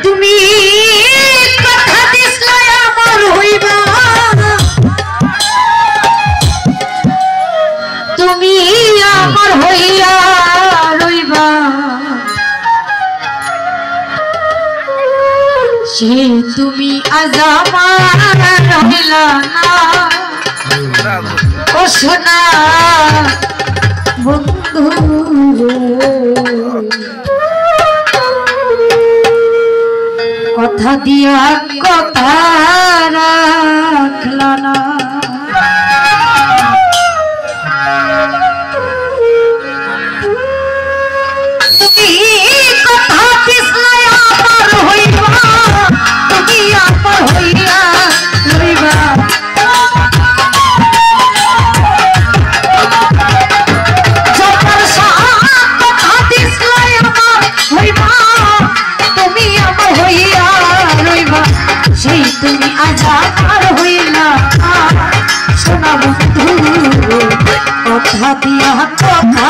তুমি কথা দিছলা আমার হইবা তুমি আমার হইয়া রইবা সে তুমি আজ আমার রইলা না ও সোনা বন্ধু কথা দিয়া কথা রাখলা না তুমি কথা দিছলা আমার হইবা তুমি আমার হইয়া রইবা সেই তুমি আজ আমার হইলা সোনা বন্ধু কথা দিয়া কথা